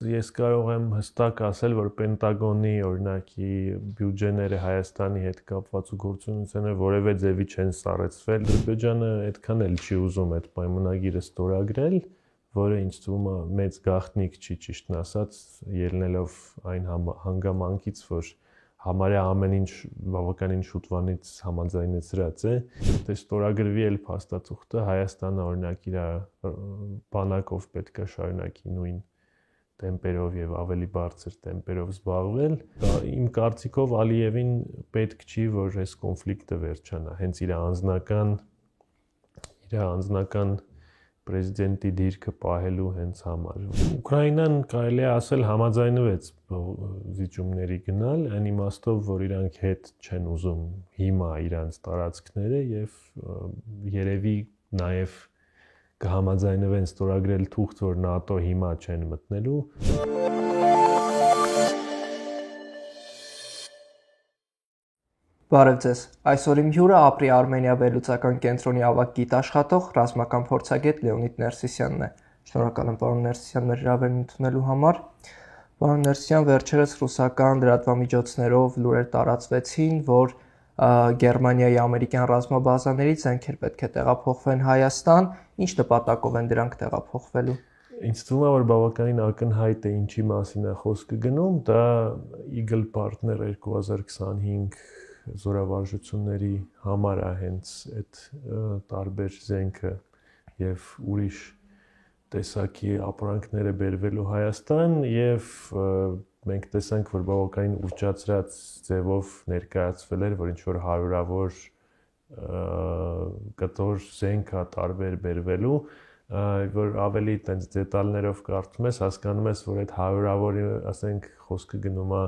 Ես կարող եմ հստակ ասել, որ Պենտագոնի օրինակի բյուջեները Հայաստանի հետ կապված ու գործունեությունը որևէ ձևի չեն սառեցվել։ Ադրբեջանը այդքան էլ չի ուզում այդ պայմանագիրը ստորագրել, որը ինձ թվում է մեծ գաղտնիք չի, ճիշտն ասած, ելնելով այն հանգամանքից, որ համարյա ամեն ինչ բավականին շուտվանից համաձայնեցրած է, թե ստորագրվի էլ փաստաթուղթը, Հայաստանը օրինակ իր բանակով պետք է շարունակի նույն տեմպերով եւ ավելի բարձր տեմպերով զբաղվել։ Իմ կարծիքով Ալիևին պետք չի, որ այս կոնֆլիկտը վերջանա, հենց իր անձնական պրեզիդենտի դիրքը պահելու հենց համար։ Ուկրաինան կարելի է ասել համաձայնվեց զիջումների գնալ, այն imաստով, որ իրանք հետ չեն ուզում հիմա իրանց տարածքները եւ երևի նաեւ կհամաձայնվեն ստորագրել թուղթ, որ ՆԱՏՕ հիմա չեն մտնելու։ Բարև ձեզ։ Այսօր իմ հյուրը ապրի Արմենիա վերլուծական կենտրոնի ավագ գիտաշխատող ռազմական փորձագետ Լեոնիդ Ներսիսյանն է։ Շնորհակալ եմ պարոն Ներսիսյան մեր հրավերն ընդունելու համար։ Պարոն Ներսիսյան, վերջերս ռուսական լրատվամիջոցներով լուրեր տարածվեցին, որ Գերմանիայի ամերիկյան ռազմաբազաներից զենքեր պետք է տեղափոխվեն Հայաստան, ինչ նպատակով են դրանք տեղափոխվելու։ Ինձ թվում է, որ բավականին ակնհայտ է ինչի մասին է խոսքը գնում, դա Eagle Partner 2025 զորավարժությունների համար է հենց այդ տարբեր զենքը եւ ուրիշ տեսակի ապրանքները բերվելու Հայաստան եւ մենք տեսանք, որ բավականին ուռճացրած ձևով ներկայացվել էր, որ ինչ որ հարյուրավոր կտոր զենք է տարբեր բերվելու, որ ավելի տենց դետալներով կարդում ես, հասկանում ես, որ այդ հարյուրավորի, ասենք, խոսքը գնում է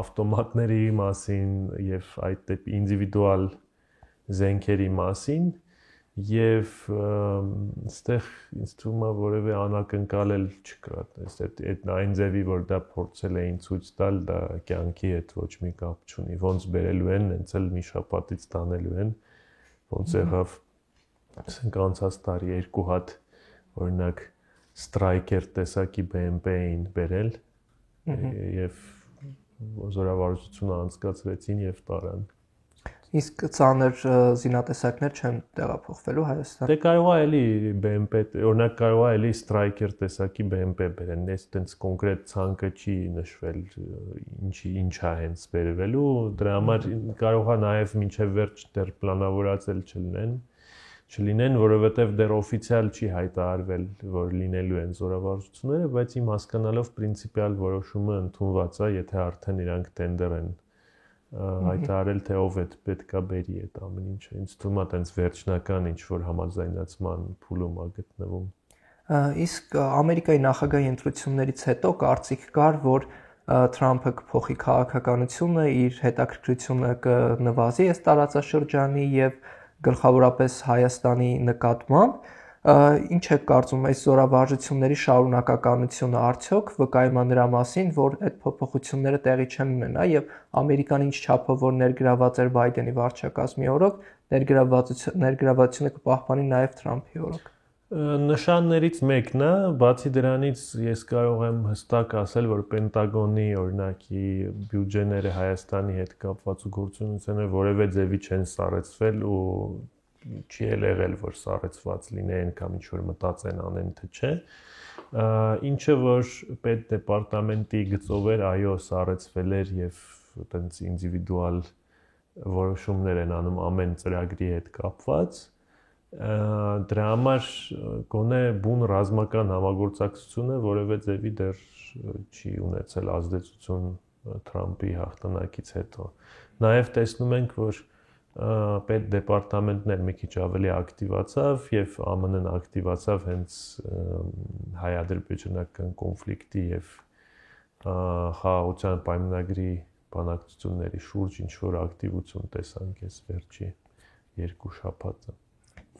ավտոմատների մասին եւ այդ տիպի ինդիվիդուալ զենքերի մասին եւ այստեղ ինձ թվում է որևէ անակնկալել չկա, այդ այն ձևի, որ դա փորձել էին ցույց տալ, դա կյանքի հետ ոչ մի կապ չունի, ոնց բերելու են, հենց էլ մի շաբաթից տանելու են, ոնց եղավ, ասենք անցած տարի 2 հատ օրինակ Striker տեսակի BMP էին բերել եւ զորավարժությունը անցկացրեցին եւ տարան։ Իսկ ծանր զինատեսակներ չեն տեղափոխվելու Հայաստան։ Դե կարող է էլի BMP, օրինակ կարող է էլի Striker տեսակի BMP բերեն, այս տենց կոնկրետ ցանկը չի նշվել, ինչ է հենց բերվելու, դրա համար կարող է նաեւ մինչեւ վերջ դեռ պլանավորացել չլինեն, որովհետև դեռ օֆիցիալ չի հայտարարվել, որ լինելու են զորավարժությունները, բայց իմ հասկանալով պրինցիպիալ որոշումը ընդունված է, եթե արդեն իրանք տենդեր են հայտարարել, թե ով է պետքա բերի այդ ամեն ինչը։ Ինձ թվում է տենց վերջնական ինչ որ համաձայնացման փուլում է գտնվում։ Իսկ Ամերիկայի նախագահի ընտրություններից հետո կարծիք կար, որ Թրամփը կփոխի քաղաքականությունը, իր հետաքրքրությունը կնվազի այս տարածաշրջանի եւ գլխավորապես Հայաստանի նկատմամբ, ինչ եք կարծում այս զորավարժությունների շարունակականությունը արդյոք վկայում է նրա մասին, որ այդ փոփոխությունները տեղի չեն ունենա եւ Ամերիկան ինչ չափով որ ներգրաված էր Բայդենի վարչակազմի օրոք, ներգրավվածությունը կպահպանի նաեւ Թրամփի օրոք։ Նշաններից մեկն է, բացի դրանից ես կարող եմ հստակ ասել, որ Պենտագոնի օրինակի բյուջեները Հայաստանի հետ կապված ու գործունեությունը որևէ ձևի չեն սառեցվել ու չի եղել, որ սառեցված լինեն կամ ինչ որ մտածեն անեն թե չէ։ Ինչը որ պետդեպարտամենտի գծով էր, այո, սառեցվել էր եւ այտենց ինդիվիդուալ որոշումներ են անում ամեն ծրագրի հետ կապված։ Դրա համար գոնե բուն ռազմական համագործակցությունը որևէ ձևի դեռ չի ունեցել ազդեցություն Թրամփի հաղթանակից հետո։ Նաև տեսնում ենք, որ պետդեպարտամենտն էլ մի քիչ ավելի ակտիվացավ եւ ԱՄՆ-ն ակտիվացավ հենց հայ-ադրբեջանական կոնֆլիկտի եւ խաղաղության պայմանագրի բանակցությունների շուրջ ինչ որ ակտիվություն տեսանք այս վերջի 2 շաբաթը։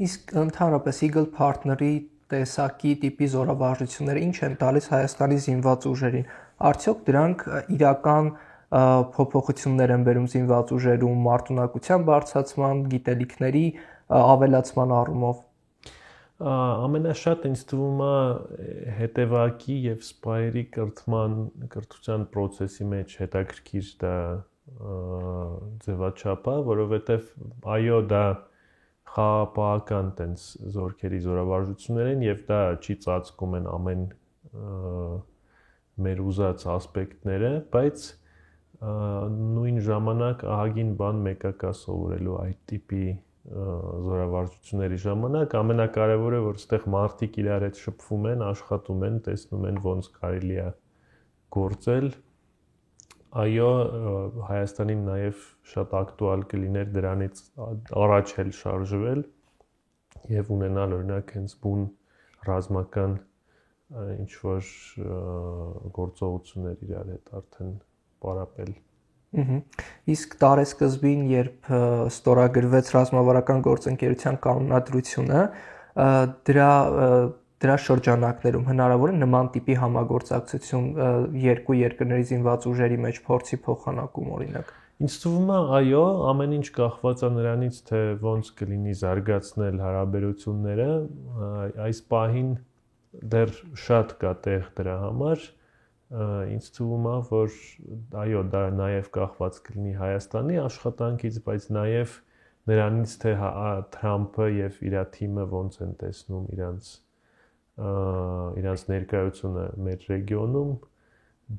Իսկ ընդհանրապես Eagle Partner-ի տեսակի տիպի զորավարժությունները ինչ են տալիս Հայաստանի զինված ուժերին։ Արդյոք դրանք իրական փոփոխություններ են բերում զինված ուժերում, մարտունակության բարձրացման, գիտելիքների ավելացման առումով։ Ամենաշատ ինձ թվում է հետևակի եւ սպայերի կրթության process-ի մեջ հետաքրքիր դա ձևաչափը, որովհետեւ այո դա խաղապահական տենց զորքերի զորավարժություններ են եւ դա չի ծածկում են ամեն մեր ուզած ասպեկտները, բայց նույն ժամանակ ահագին բան մեկը կա սովորելու այդ տիպի զորավարժությունների ժամանակ ամենակարևորը որ այդտեղ մարդիկ իրար հետ շփվում են, աշխատում են, տեսնում են ոնց կարելի է գործել։ Այո, Հայաստանին նաև շատ ակտուալ կլիներ դրանից առաջ էլ շարժվել եւ ունենալ օրինակ հենց բուն ռազմական ինչ որ գործողություններ իրար հետ արդեն պարապել։ Իսկ տարեսկզբին, երբ ստորագրվեց ռազմավարական գործընկերության կանոնադրությունը, դրա շրջանակներում հնարավոր է նման տիպի համագործակցություն երկու երկրների զինված ուժերի մեջ փորձի փոխանակում օրինակ։ Ինձ թվում է, այո, ամեն ինչ կախված է նրանից, թե ոնց կլինի զարգացնել հարաբերությունները, այս պահին դեռ շատ կա տեղ դրա համար։ Ինձ թվում է, որ այո, դա նաև կախված կլինի Հայաստանի աշխատանքից, բայց նաև նրանից, թե Թրամփը եւ իր թիմը ոնց են տեսնում իրանց ներկայությունը մեր ռեգիոնում,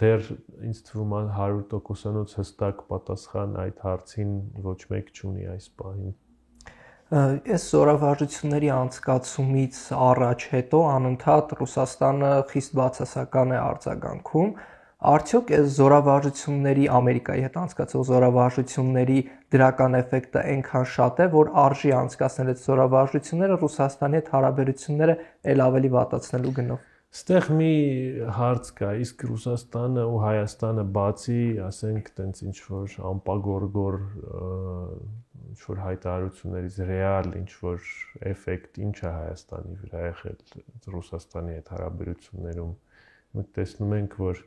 դեռ ինձ թվում է 100%-ից հստակ պատասխան այդ հարցին ոչ մեկ չունի այս պահին։ Այս զորավարժությունների անցկացումից առաջ հետո անընդհատ Ռուսաստանը խիստ բացասական է արձագանքում։ Արդյոք այս զորավարժությունների Ամերիկայի հետ անցկացող զորավարժությունների դրական էֆեկտը այնքան շատ է, որ արժի անցկացնել այդ զորավարժությունները Ռուսաստանի հետ հարաբերությունները ել ավելի վատացնելու գնով։ Ստեղ մի հարց կա, իսկ Ռուսաստանը ու Հայաստանը բացի, ասենք, տենց ինչ որ ամպագորգոր ինչ որ հայտարարություններից ռեալ ինչ որ էֆեկտ ինչ է Հայաստանի վրա եղել Ռուսաստանի հետ հարաբերություններում։ Մենք տեսնում ենք, որ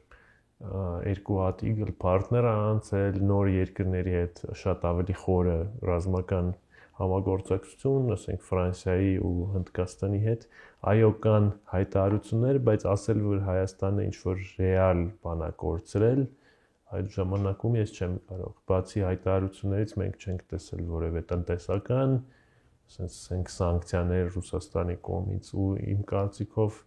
երկու հատ Eagle Partner-ը անցել նոր երկրների հետ շատ ավելի խորը ռազմական համագործակցություն, ասենք Ֆրանսիայի ու Հնդկաստանի հետ, այո կան հայտարարություններ, բայց ասել որ Հայաստանը ինչ որ ռեալ բան է կորցրել, այդ ժամանակում ես չեմ կարող։ Բացի հայտարարություններից մենք չենք տեսել որևէ տնտեսական, ասենք սանկցիաներ Ռուսաստանի կողմից ու իմ կարծիքով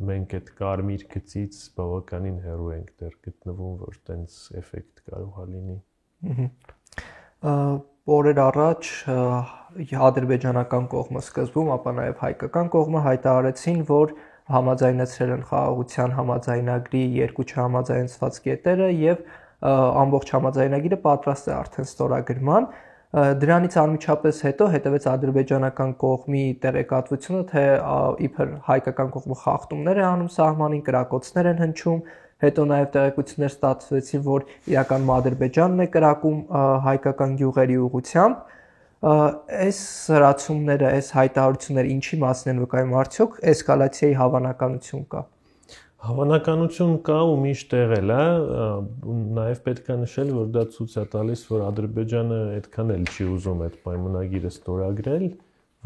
մենք այդ կարմիր գծից բավականին հեռու ենք դեռ գտնվում, որ տենց էֆեկտ կարող է լինի։ Օրեր առաջ ադրբեջանական կողմը սկզբում, ապա նաև հայկական կողմը հայտարարեցին, որ համաձայնեցրել են խաղաղության համաձայնագրի երկու չհամաձայնեցված կետերը եւ ամբողջ համաձայնագիրը պատրաստ է արդեն ստորագրման։ Դրանից անմիջապես հետո հետևեց ադրբեջանական կողմի տեղեկատվությունը, թե իբր հայկական կողմը խախտումներ է անում սահմանին, կրակոցներ են հնչում, հետո նաև տեղեկություններ ստացվեցին, որ իրականում Ադրբեջանն է կրակում հայկական գյուղերի ուղղությամբ։ Այս սրացումները, այս հայտարարությունները ինչի մասին են վկայում, արդյոք էսկալացիայի հավանականություն կա։ Հավանականություն կա ու միշտ եղել է, նաև պետք է նշել, որ դա ցույց է տալիս, որ Ադրբեջանը այդքան էլ չի ուզում այդ պայմանագիրը ստորագրել,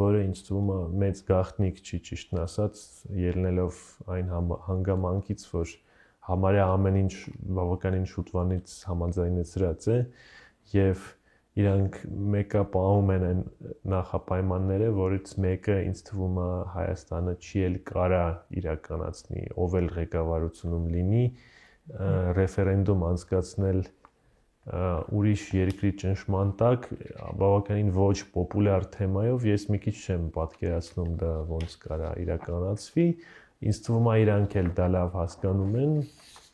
որը ինձ թվում է մեծ գաղտնիք չի, ճիշտն ասած, ելնելով այն հանգամանքից, որ համարյա ամեն ինչ բավականին շուտվանից համաձայնեցրած է եւ իրանք մեկը պահում են այն նախապայմանները, որից մեկը ինձ թվում է Հայաստանը չի էլ կարա իրականացնի, ով էլ ղեկավարությունում լինի, ռեֆերենդում անցկացնել ուրիշ երկրի ճնշման տակ բավականին ոչ պոպուլյար թեմայով ես մի քիչ չեմ պատկերացնում դա ոնց կարա իրականացվի, ինձ թվում է իրանք էլ դա լավ հասկանում են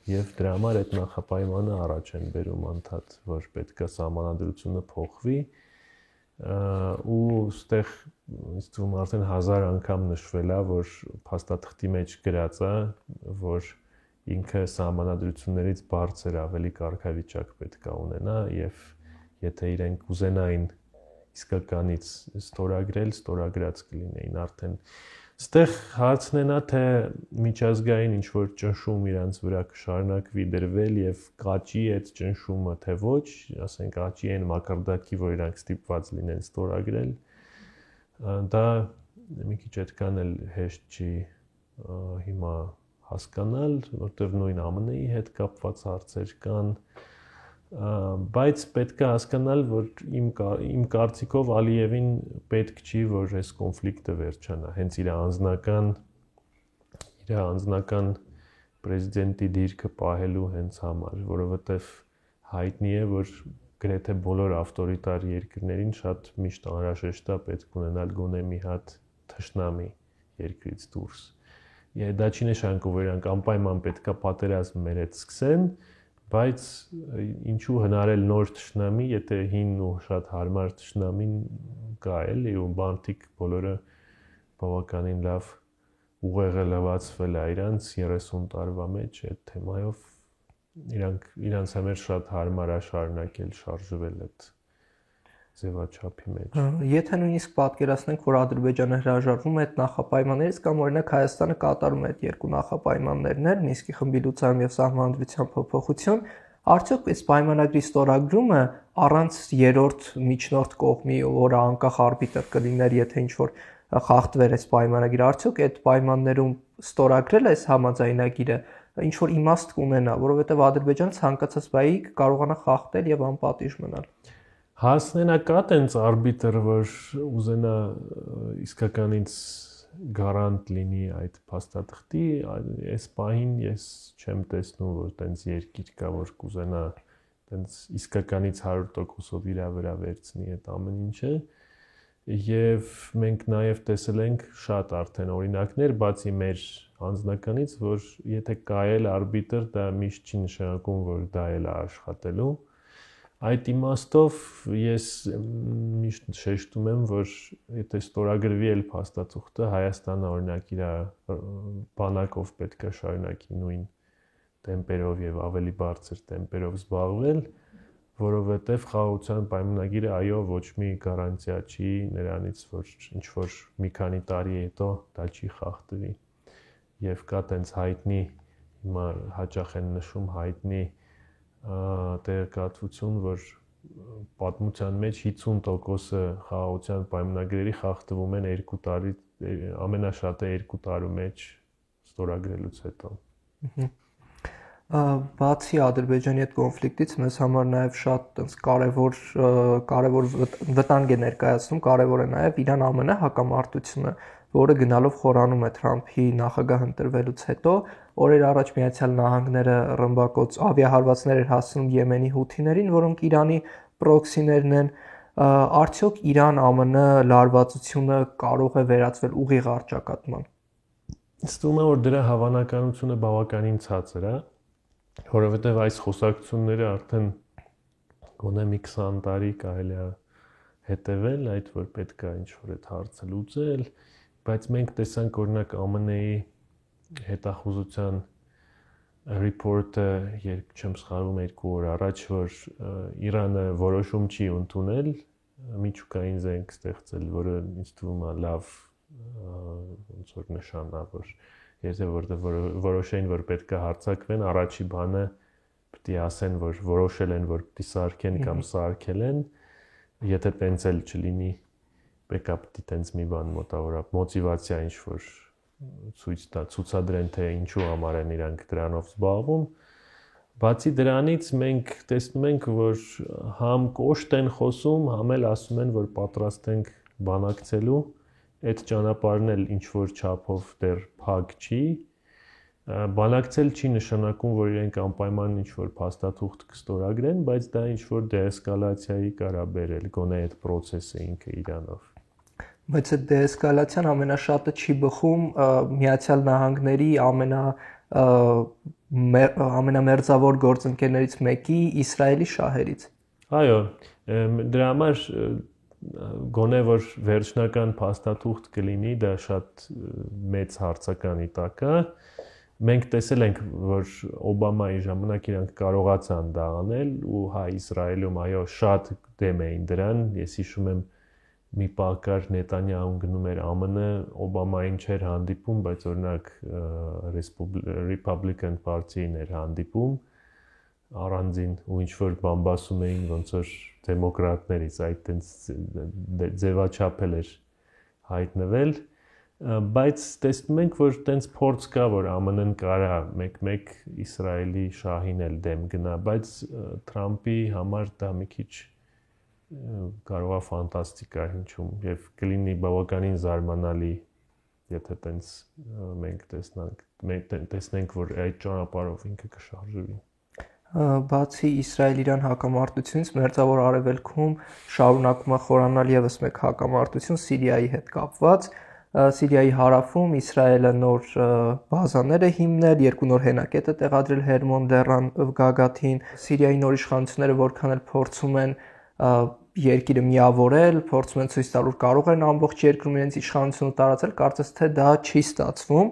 եւ դրա համար այդ նախապայմանը առաջ են բերում անդադ, որ պետք է սահմանադրությունը փոխվի ու այստեղ ինձ թվում է արդեն 1000 անգամ նշվել է, որ փաստաթղթի մեջ գրած է, որ ինքը սահմանադրություններից բարձր ավելի կարգավիճակ պետք է ունենա եւ եթե իրենք ուզենային իսկականից ստորագրել, ստորագրած կլինեին արդեն Ստեղ հարցն է, թե միջազգային ինչ որ ճնշում իրանց վրա կշարունակվի դրվել եւ կաճի այդ ճնշումը թե ոչ, ասենք կաճի այն մակարդակի, որ իրանք ստիպված լինեն ստորագրել, դա մի քիչ այդքան էլ հեշտ չի հիմա հասկանալ, որտեղ նույն ԱՄՆ-ի հետ կապված հարցեր կան, բայց պետք է հասկանալ, որ իմ կարծիքով Ալիևին պետք չի, որ այս կոնֆլիկտը վերջանա, հենց իր անձնական պրեզիդենտի դիրքը պահելու հենց համար, որովհետև հայտնի է, որ գրեթե բոլոր ավտորիտար երկրներին շատ միշտ անհրաժեշտ է պետք ունենալ գոնե մի հատ թշնամի երկրից դուրս։ Դա չի նշանակում, որ իրանք անպայման պետք է պատերազմ մերետ սկսեն, բայց ինչու հնարել նոր թշնամի, եթե հին ու շատ հարմար թշնամին կա էլի ու բանտիկ բոլորը բավականին լավ ուղեղը լվացվել է իրանց 30 տարվա մեջ այդ թեմայով իրանց համար շատ հարմար է շարունակել շարժվել այդ ձևաչափի մեջ։ Եթե նույնիսկ պատկերացնենք, որ Ադրբեջանը հրաժարվում է այդ նախապայմաններից կամ օրինակ Հայաստանը կատարում է այդ երկու նախապայմաններն, Մինսկի խմբի լուծարում եւ սահմանադրության փոփոխություն, արդյոք այս պայմանագրի ստորագրումը առանց երրորդ միջնորդ կողմի, որը անկախ արբիտր կլիներ, եթե ինչ-որ խախտվեր այս պայմանագիրը, արդյոք այդ պայմաններում ստորագրել այս համաձայնագիրը ինչ որ իմաստ կունենա, որովհետև Ադրբեջանը ցանկացած բայի կարողանա խախտել եւ անպատիժ մնալ։ Հասնենա կա տենց արբիտր, որ ուզենա իսկականից գարանտ լինի այդ փաստաթղթի, այս պահին ես չեմ տեսնում, որ տենց երկիր կա, որ կուզենա տենց իսկականից 100%-ով իր վրա վերցնի այդ ամեն ինչը։ Եվ մենք նաև տեսել ենք շատ արդեն օրինակներ, բացի մեր անձնականից, որ եթե կա էլ արբիտր, դա միշտ չի նշանակում, որ դա էլ է աշխատելու։ Այդ իմաստով ես միշտ շեշտում եմ, որ եթե ստորագրվի էլ փաստաթուղթը, Հայաստանը օրինակ իր բանակով պետք է շարունակի նույն տեմպերով եւ ավելի բարձր տեմպերով զբաղվել, որովհետև խաղաղության պայմանագիրը այո ոչ մի գարանտիա չի նրանից, որ ինչ որ մի քանի տարի հետո դա չի խախտվի։ Եվ կա տենց հայտնի, հիմա հաճախ են նշում հայտնի տեղեկատվություն, որ պատմության մեջ 50%-ը խաղաղության պայմանագրերի խախտվում են 2 տարի, ամենաշատը 2 տարու մեջ ստորագրելուց հետո։ Բացի Ադրբեջանի այդ կոնֆլիկտից մեզ համար նաև շատ կարևոր վտանգ է ներկայացնում, կարևոր է նաև Իրան-ԱՄՆ հակամարտությունը, որը գնալով խորանում է Թրամփի նախագահ ընտրվելուց հետո, օրեր առաջ Միացյալ Նահանգները ռմբակոծ ավիահարվածներ էր հասցնում Եմենի հութիներին, որոնք Իրանի պրոքսիներն են, արդյոք Իրան-ԱՄՆ լարվածությունը կարող է վերածվել ուղիղ առճակատման։ Ինձ թվում է, որ դրա հավանականությունը բավականին ցածր է, որովհետև այս խոսակցությունները արդեն գոնե մի 20 տարի կարելի է հետևել այդ, որ պետք է ինչ-որ այդ հարցը լուծել, բայց մենք տեսանք օրինակ ԱՄՆ-ի հետախուզության report-ը, երբ չեմ սխալվում 2 օր առաջ, որ Իրանը որոշում չի ընդունել, միջուկային զենք ստեղծել, որը ինձ թվում է լավ ոնց որ նշան է, որ եթե որոշեին, որ պետք է հարձակվեն, առաջի բանը պետք է ասեն, որ որոշել են, որ պետք է սարքեն կամ սարքել են, եթե տենց էլ չլինի, պետք է պետք է տենց մի բան մոտավորապես մոտիվացիա ինչ որ ցուցադրեն, թե ինչու համար են իրանք դրանով զբաղվում։ Բացի դրանից մենք տեսնում ենք, որ համ կոշտ են խոսում, համ էլ ասում են, որ պատրաստ ենք բանակցելու, այդ ճանապարհն էլ ինչ որ չափով դեռ փակ չի։ Բանակցել չի նշանակում, որ իրենք անպայման ինչ որ փաստաթուղթ կստորագրեն, բայց դա ինչ որ դեէսկալացիայի կարա բերել, գոնե այդ process-ը ինքը իրանով։ Բայց այդ դեէսկալացիան ամենաշատը չի բխում Միացյալ Նահանգների ամենամերձավոր գործընկերներից մեկի Իսրայելի շահերից։ Այո, դրա համար գոնե որ վերջնական փաստաթուղթ կլինի, դա շատ մեծ հարցականի տակ է։ Մենք տեսել ենք, որ Օբամայի ժամանակ իրանք կարողացան դա անել ու հայ Իսրայելում այո շատ դեմ էին դրան։ Ես հիշում եմ մի պահ կար Նետանյահուն գնում էր ԱՄՆ, Օբամային չէր հանդիպում, բայց օրինակ Republican Party-ին էր հանդիպում առանձին ու ինչ որ բամբասում էին ոնց որ դեմոկրատներից, այդ տենց ձևաչափել էր հայտնվել Բայց տեսնում ենք, որ տենց փորձ կա, որ ԱՄՆ-ն կարա մեկ-մեկ Իսրայելի շահին էլ դեմ գնա, բայց Թրամփի համար դա մի քիչ կարող է ֆանտաստիկա հնչում եւ կլինի բավականին զարմանալի, եթե տենց մենք տեսնենք, որ այդ ճանապարհով ինքը կշարժվի։ Բացի Իսրայել-Իրան հակամարտությունից Մերձավոր Արևելքում շարունակում է խորանալ եւս մեկ հակամարտություն Սիրիայի հետ կապված։ Սիրիայի հարավում Իսրայելը նոր բազաներ է հիմնել, 2 նոր հենակետ է տեղադրել Հերմոն Լեռան գագաթին։ Սիրիայի նոր իշխանությունները որքան էլ փորձում են երկիրը միավորել, փորձում են ցույց տալ, որ կարող են ամբողջ երկրում իրենց իշխանությունը տարածել, կարծես թե դա չի ստացվում։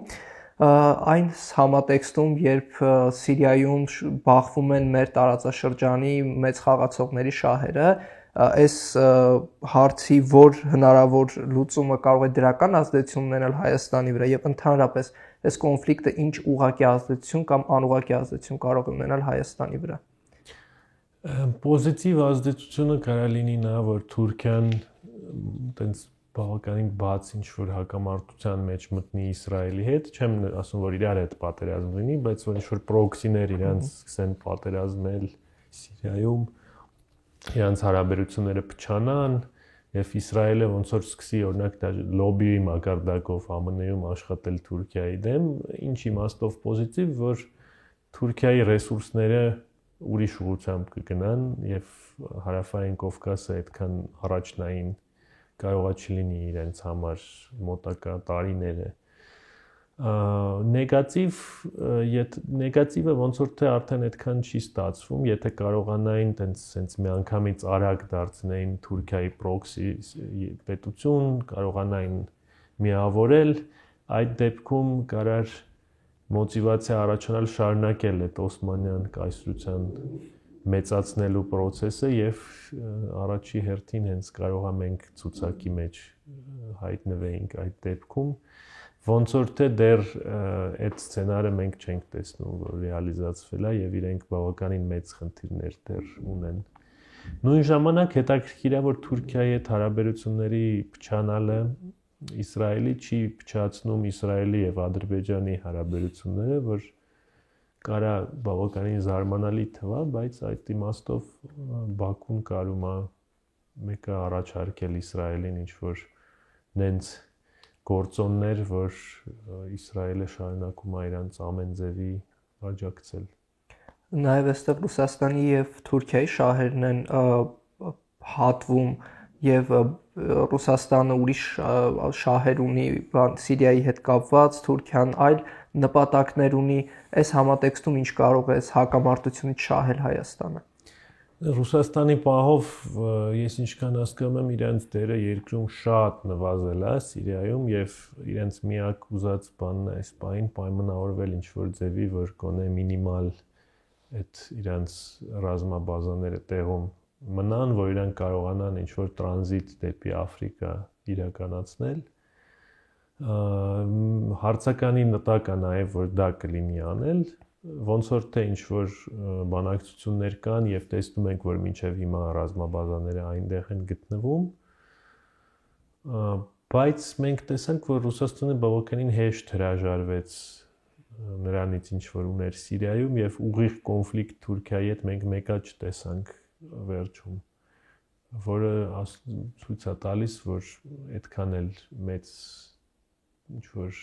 Այն համատեքստում, երբ Սիրիայում բախվում են մեր տարածաշրջանի մեծ խաղացողների շահերը, այս հարցի որ հնարավոր լուծումը կարող է դրական ազդեցություն ունենալ Հայաստանի վրա եւ ընդհանրապես այս կոնֆլիկտը ինչ ուղղակի ազդեցություն կամ անուղղակի ազդեցություն կարող է ունենալ Հայաստանի վրա։ Պոզիտիվ ազդեցությունը կարող լինի նա, որ Թուրքիան տենց բավականին բաց ինչ-որ հակամարտության մեջ մտնի Իսրայելի հետ, չեմ ասում, որ իրար հետ պատերազմ լինի, բայց որ ինչ-որ պրոքսիներ իրանց սկսեն պատերազմել Սիրիայում, իրանց հարաբերությունները փչանան եւ Իսրայելը ոնց որ սկսի օրինակ լոբիի մակարդակով ԱՄՆ-ում աշխատել Թուրքիայի դեմ, ինչ իմաստով պոզիտիվ, որ Թուրքիայի ռեսուրսները ուրիշ ուղղությամբ կգնան եւ հարավային Կովկասը այդքան առաջնային կարողա չլինի իրենց համար մոտակա տարիները։ Նեգատիվը ոնց որ թե արդեն այդքան չի ստացվում, եթե կարողանային տենց միանգամից արագ դարձնեին Թուրքիայի պրոքսի պետություն, կարողանային միավորել, այդ դեպքում կարար մոտիվացիա առաջանալ շարունակել այդ օսմանյան կայսրության մեծացնելու process-ը եւ առաջի հերթին հենց կարողա մենք ցուցակի մեջ հայտնվեինք այդ դեպքում, ոնց որ թե դեռ այդ սցենարը մենք չենք տեսնում, որ ռեալիզացվել է եւ իրենք բավականին մեծ խնդիրներ դեռ ունեն։ Նույն ժամանակ հետաքրքիր է, որ Թուրքիայի հետ հարաբերությունների փչանալը Իսրայելի չի փչացնում Իսրայելի եւ Ադրբեջանի հարաբերությունները, որ կարա բավականին զարմանալի թվա, բայց այդ իմաստով Բաքուն կարում է մեկը առաջարկել Իսրայելին ինչ-որ նենց գործոններ, որ Իսրայելը շարունակում է իրանց ամեն ձևի աջակցել։ Նաև այստեղ Ռուսաստանի եւ Թուրքիայի շահերն են հատվում եւ Ռուսաստանը ուրիշ շահեր ունի Սիրիայի հետ կապված, Թուրքիան այլ նպատակներ ունի, այս համատեքստում ինչ կարող է այս հակամարտությունից շահել Հայաստանը։ Ռուսաստանի պահով ես ինչքան հասկանում եմ, իրենց դերը երկրում շատ նվազել է Սիրիայում եւ իրենց միակ ուզած բանն է այս պահին պայմանավորվել ինչ-որ ձևի, որ կոնե մինիմալ այդ իրենց ռազմաբազաները տեղում մնան, որ իրանք կարողանան ինչ-որ տրանզիտ դեպի Աֆրիկա իրականացնել։ Հարցականի նտակ է նաև, որ դա կլինի անել, ոնց որ թե ինչ-որ բանակցություններ կան եւ տեսնում ենք, որ մինչեւ հիմա ռազմաբազաները այնտեղ են գտնվում, բայց մենք տեսանք, որ Ռուսաստանը բավականին հեշտ հրաժարվեց նրանից ինչ-որ ուներ Սիրիայում եւ ուղիղ կոնֆլիկտ Թուրքիայի հետ մենք մեկա չտեսանք վերջում, որը ցույց է տալիս, որ այդքան էլ մեծ ինչ-որ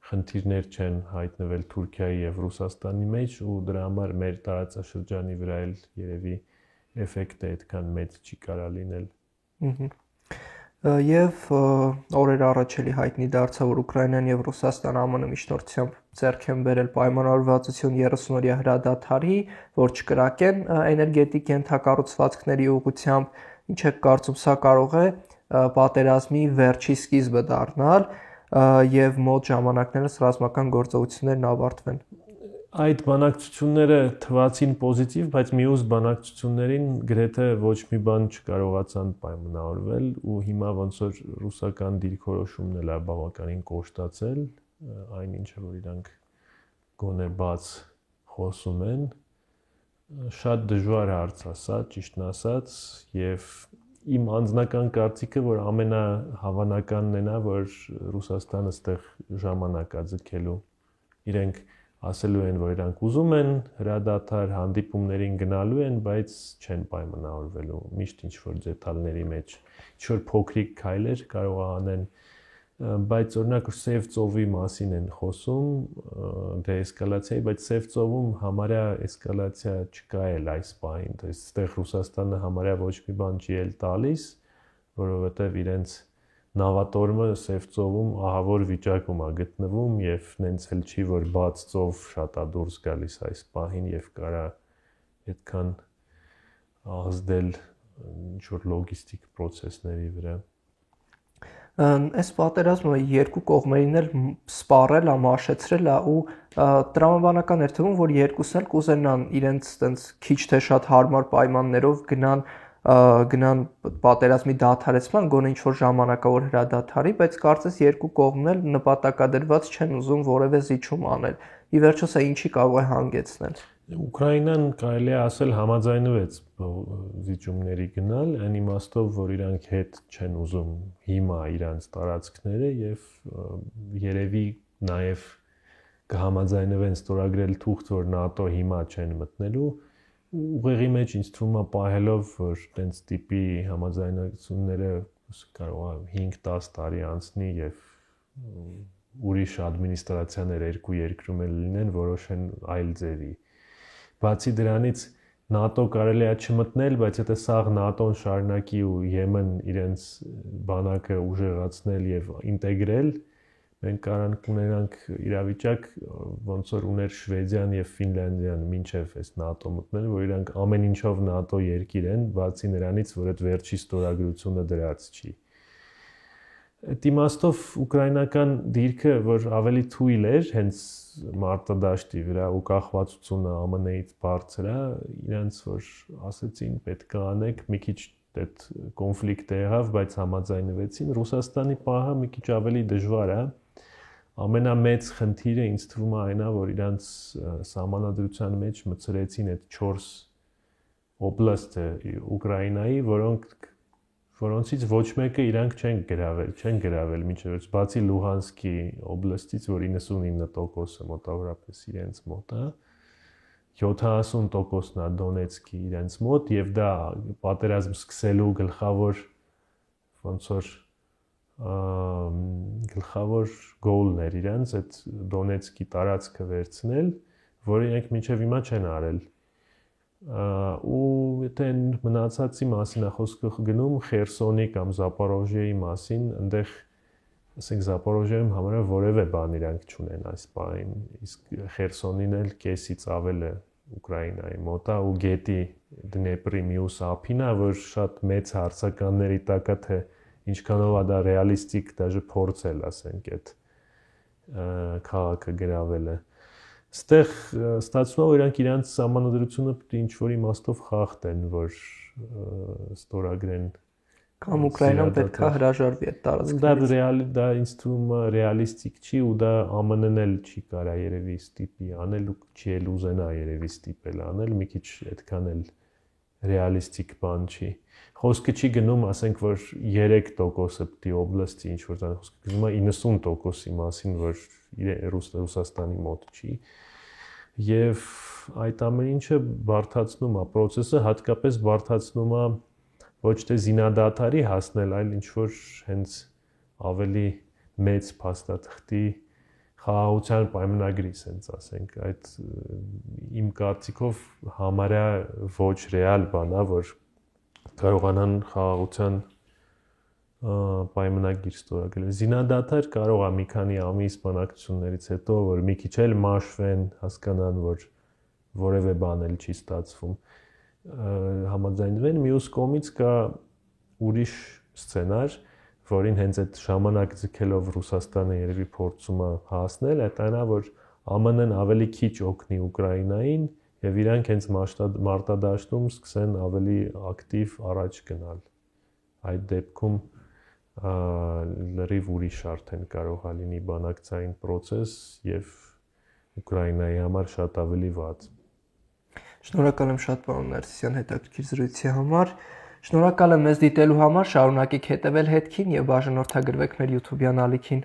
խնդիրներ չեն հայտնվել Թուրքիայի եւ Ռուսաստանի մեջ ու դրա համար մեր տարածաշրջանի վրա էլ երևի էֆեկտը այդքան մեծ չի կարա լինել։ Եվ օրեր առաջ էլի հայտնի դարձավ, որ Ուկրաինան եւ Ռուսաստանը ԱՄՆ միջնորդությամբ ձեռք են բերել պայմանավորվածություն 30-օրյա հրադադարի, որ չկրակեն էներգետիկ ենթակառուցվածքների ուղղությամբ, ինչ եք կարծում, սա կարող է պատերազմի վերջի սկիզբը դառնալ եւ մոտ ժամանակներս ռազմական գործողություններն ավարտվեն։ Այդ բանակցությունները թվացին պոզիտիվ, բայց մյուս բանակցություններին գրեթե ոչ մի բան չկարողացան պայմանավորվել ու հիմա ոնց որ ռուսական դիրքորոշումն էլ է բավականին կոշտացել, այն ինչը որ իրանք գոնե բաց խոսում են, շատ դժվար հարց է սա, ճիշտն ասած, եւ իմ անձնական կարծիքը, որ ամենահավանականն է նա, որ Ռուսաստանը այդտեղ ժամանակ է ձգելու։ Իրենք ասելու են, որ իրանք ուզում են հրադադար հանդիպումներին գնալու են, բայց չեն պայմանավորվելու։ Միշտ ինչ-որ դետալների մեջ ինչ-որ փոքրիկ քայլեր կարող անեն, բայց օրինակ Սև ծովի մասին են խոսում, դեէսկալացիայի, բայց Սև ծովում համարյա էսկալացիա չկա էլ այս պահին, то есть այդտեղ Ռուսաստանը համարյա ոչ մի բան չի էլ տալիս, որովհետև իրենց նավատորմը Սև ծովում ահավոր վիճակում է գտնվում եւ նենց էլ չի, որ բաց ծով շատ է դուրս գալիս այս պահին եւ կարա այդքան ազդել ինչ-որ լոգիստիկ process-ների վրա։ Այս պատերազմը երկու կողմերին էլ սպառել է, մաշեցրել է ու տրամաբանական էր թվում, որ երկուսն էլ կուզենան իրենց տենց քիչ թե շատ հարմար պայմաններով գնան պատերազմի դադարեցման, գոնե ինչ-որ ժամանակավոր հրադադարի, բայց կարծես երկու կողմն էլ նպատակադրված չեն ուզում որևէ զիջում անել։ Ի վերջո սա ինչի կարող է հանգեցնել։ Ուկրաինան կարելի է ասել համաձայնվեց զիջումների գնալ, այն իմաստով, որ իրանք հետ չեն ուզում հիմա իրանց տարածքները եւ երևի նաեւ կհամաձայնվեն ստորագրել թուղթ, որ ՆԱՏՕ հիմա չեն մտնելու, ուղեղի մեջ ինձ թվում է պահելով, որ տենց տիպի համաձայնությունները կարող է 5-10 տարի անցնի եւ ուրիշ ադմինիստրացիաներ երկու երկրում էլ լինեն, որոշեն այլ ձևի։ Բացի դրանից ՆԱՏՕ կարելի է չմտնել, բայց եթե սաղ ՆԱՏՕ-ն շարունակի ու Եմեն իրենց բանակը ուժեղացնել եւ ինտեգրել, մենք կարող կունենանք իրավիճակ, ոնց որ ուներ Շվեդիան եւ Ֆինլանդիան մինչեւ այս ՆԱՏՕ մտնել, որ իրանք ամեն ինչով ՆԱՏՕ երկիր են, բացի նրանից, որ այդ վերջի ստորագրությունը դրած չի։ Այդ իմաստով ուկրաինական դիրքը, որ ավելի թույլ էր, հենց մարտադաշտի վրա ու կախվածությունը ԱՄՆ-ից բարձր է, իրանց որ ասեցին պետք է անեք, մի քիչ այդ կոնֆլիկտը եղավ, բայց համաձայնվեցին։ Ռուսաստանի պահը մի քիչ ավելի դժվար է։ Ամենամեծ խնդիրը ինձ թվում է այն է, որ իրանց սահմանադրության մեջ մցրեցին այդ 4 օբլաստը Ուկրաինայի, որոնցից ոչ մեկը իրանք չեն գրավել մինչև բացի Լուհանսկի օբլաստից, որ 99%-ը մոտավորապես իրենց մոտ է, 70%-ն է Դոնեցկի իրենց մոտ եւ դա պատերազմ սկսելու գլխավոր գոլն էր իրենց այդ Դոնեցկի տարածքը վերցնել, որը իրենք մինչև հիմա չեն արել։ Ու եթե մնացածի մասին է խոսքը գնում Խերսոնի կամ Զապորոժիեի մասին, այնտեղ ասենք Զապորոժիայում համարյա որևէ բան իրանք չունեն այս պահին, իսկ Խերսոնին էլ կեսից ավել է Ուկրաինայի մոտ է ու գետի Դնեպրի մյուս ափին է, որ շատ մեծ հարցականների տակ է, թե ինչքանով է դա ռեալիստիկ դաժե փորձել, ասենք, այդ քաղաքը գրավելը։ Այստեղ ստացվում է, որ իրանք իրանց սահմանադրությունը պետք է ինչ-որ իմաստով խախտեն, որ ստորագրեն կամ Ուկրաինան պետք է հրաժարվի այդ տարածքներից։ Դա ինձ թվում է ռեալիստիկ չի ու դա ԱՄՆ-ն էլ չի կարա երևի ստիպի անել ու չի էլ ուզենա երևի ստիպել անել, մի քիչ այդքան էլ ռեալիստիկ բան չի։ Խոսքը չի գնում, ասենք, որ 3%-ը պետք է օբլաստի ինչ-որ տան, խոսքը գնում է 90%-ի մասին, որ Ռուսաստանի մոտ չի։ Եվ այդ ամեն ինչը բարդացնում է process-ը, հատկապես բարդացնում է ոչ թե զինադադարի հասնել, այլ ինչ-որ հենց ավելի մեծ փաստաթղթի խաղաղության պայմանագրի, ասենք, ասենք, այդ իմ կարծիքով համարյա ոչ ռեալ բան է, որ կարողանան խաղաղության պայմանագիր ստորագրել։ Զինադադար կարող է մի քանի ամիս բանակցություններից հետո, որ մի քիչ էլ մաշվեն, հասկանան, որ որևէ բան էլ չի ստացվում, համաձայնվեն, մյուս կողմից կա ուրիշ սցենար, որին հենց այդ ժամանակ ձգելով Ռուսաստանը երևի փորձում է հասնել, այդ այն է, որ ԱՄՆ-ն ավելի քիչ օգնի Ուկրաինային եւ իրանք հենց մարտադաշտում սկսեն ավելի ակտիվ առաջ գնալ։ Այդ դեպքում լրիվ ուրիշ արդեն կարող է լինի բանակցային process եւ Ուկրաինայի համար շատ ավելի վատ։ Շնորհակալ եմ շատ պարոն Ներսիսյան հետաքրքիր զրույցի համար։ Շնորհակալ եմ մեզ դիտելու համար, շարունակեք հետևել հետքին եւ բաժանորդագրվեք մեր YouTube-յան ալիքին։